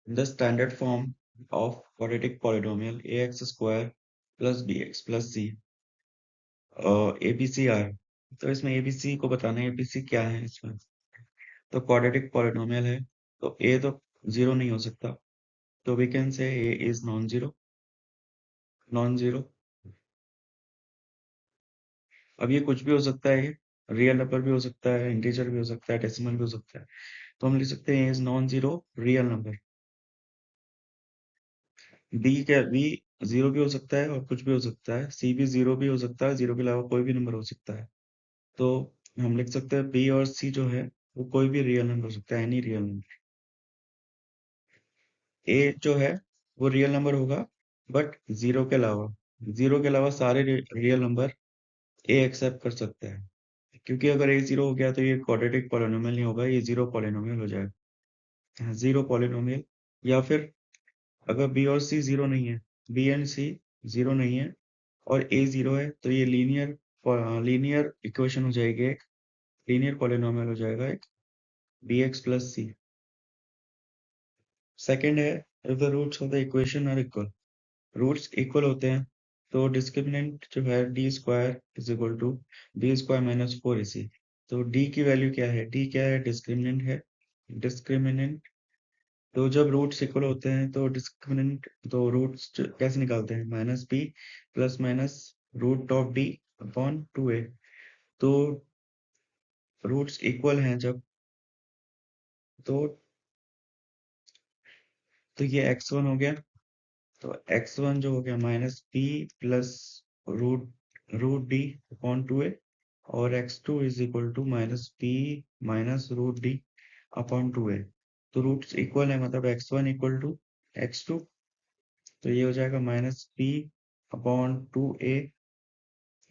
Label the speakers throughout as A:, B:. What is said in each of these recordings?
A: The standard form of quadratic polynomial ax square plus bx plus c abcr। तो इसमें abc को बताना है, abc क्या है इसमें। तो क्वाड्रेटिक पॉलिनोमियल है, तो a तो जीरो नहीं हो सकता, तो we can say a is non zero. Non zero, अब ये कुछ भी हो सकता है, रियल नंबर भी हो सकता है, इंटीजर भी हो सकता है, डेसिमल भी हो सकता है। तो हम लिख सकते हैं a is non zero real number. b क्या, b जीरो भी हो सकता है और कुछ भी हो सकता है, c भी जीरो भी हो सकता है, जीरो के अलावा कोई भी नंबर हो सकता है। तो हम लिख सकते हैं b और c जो है वो कोई भी रियल नंबर हो सकता है, एनी रियल नंबर। a जो है वो रियल नंबर होगा, बट जीरो के अलावा सारे रियल नंबर a एक्सेप्ट कर सकते हैं। क्योंकि अगर a जीरो हो गया तो ये क्वाड्रेटिक पॉलिनोमियल नहीं होगा, ये जीरो पॉलिनोमियल हो जाएगा, जीरो पॉलिनोमियल। या फिर अगर b और c जीरो नहीं है, b एंड c जीरो नहीं है और a जीरो है, तो ये लीनियर इक्वेशन हो जाएगी, एक लीनियर पॉलिनोमियल हो जाएगा एक bx प्लस c। सेकंड है, if the roots of the equation are equal. Roots equal होते हैं तो डिस्क्रिमिनेंट जो है D square is equal to B square minus four AC. तो डी की वैल्यू क्या है, डी क्या है, डिस्क्रिमिनेंट है। डिस्क्रिमिनेंट, तो जब रूट्स इक्वल होते हैं तो डिस्क्रिमिनेंट, तो रूट्स कैसे निकालते हैं, minus B plus minus root of D upon two A. तो रूट्स इक्वल हैं जब, तो ये x1 हो गया, तो x1 जो हो गया minus B plus root root D upon two A, और x2 is equal to minus B minus root D upon two A. तो रूट्स इक्वल है, मतलब x1 इक्वल टू x2, तो ये हो जाएगा minus B upon two A,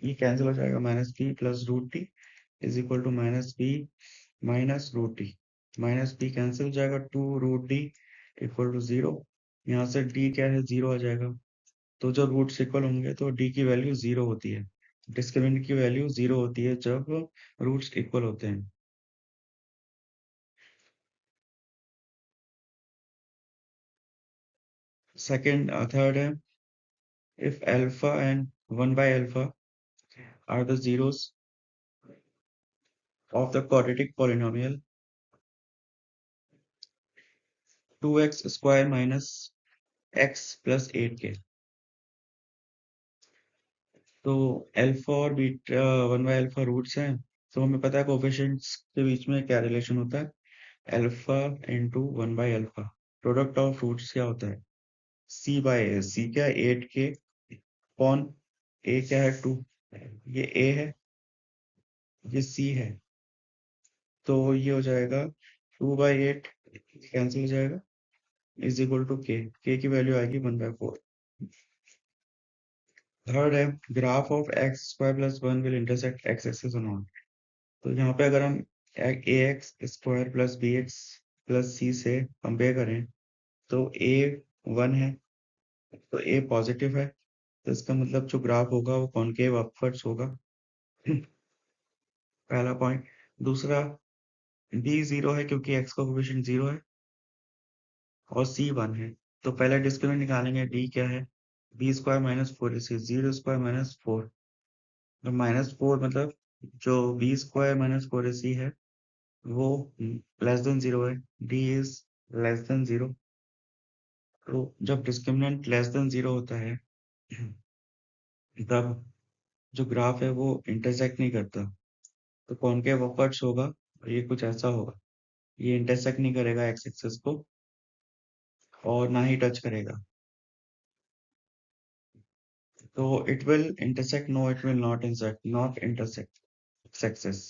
A: ये cancel हो जाएगा, minus B plus root D is equal to minus B minus root D. Minus B cancel हो जाएगा, two root D equal to zero. यहाँ से डी क्या है, जीरो आ जाएगा। तो जब रूट्स इक्वल होंगे तो डी की वैल्यू जीरो होती है, डिस्क्रिमिनेंट की वैल्यू जीरो होती है जब रूट्स इक्वल होते हैं। सेकंड, थर्ड है, if alpha and one by alpha are the zeros of the quadratic polynomial 2x square minus x plus 8k। तो अल्फा और beta, one by alpha roots हैं, तो हमें पता है कोफिशिएंट्स के बीच में क्या रिलेशन होता है, alpha into one by alpha. Product of roots क्या होता है, सी बाय ए। सी क्या है, 8k अपॉन ए क्या है, 2। ये ए है, ये सी है, तो ये हो जाएगा 2/8 कैंसिल हो जाएगा, इज इक्वल टू के की वैल्यू आएगी 1/4। थर्ड है, graph of X square plus one will intersect X axis और नॉट। तो यहाँ पे अगर हम A X square plus B X plus C से कंपेयर करें, तो ए वन है, तो ए पॉजिटिव है, तो इसका मतलब जो ग्राफ होगा वो कॉनकेव अपवर्ड्स होगा। पहला पॉइंट। दूसरा, बी जीरो है क्योंकि एक्स का कोफिशिएंट जीरो है और सी वन है। तो पहले डिस्क्रिमिनेंट निकालेंगे, डी क्या है, बी स्क्वायर माइनस फोर इसी, जीरो स्क्वायर माइनस फोर। तो माइनस फोर मतलब जो बी स्क्वायर माइनस फोर इसी है वो लेस देन जीरो है, D is less than zero. तो जब डिस्क्रिमिनेंट लेस देन जीरो होता है तब जो ग्राफ है वो इंटरसेक्ट नहीं करता, तो कॉनकेव अपवर्ड्स होगा, और ये कुछ ऐसा होगा, ये इंटरसेक्ट नहीं करेगा एक्स एक्सिस को और ना ही टच करेगा। तो it will intersect, no it will not intersect, not intersect X axis.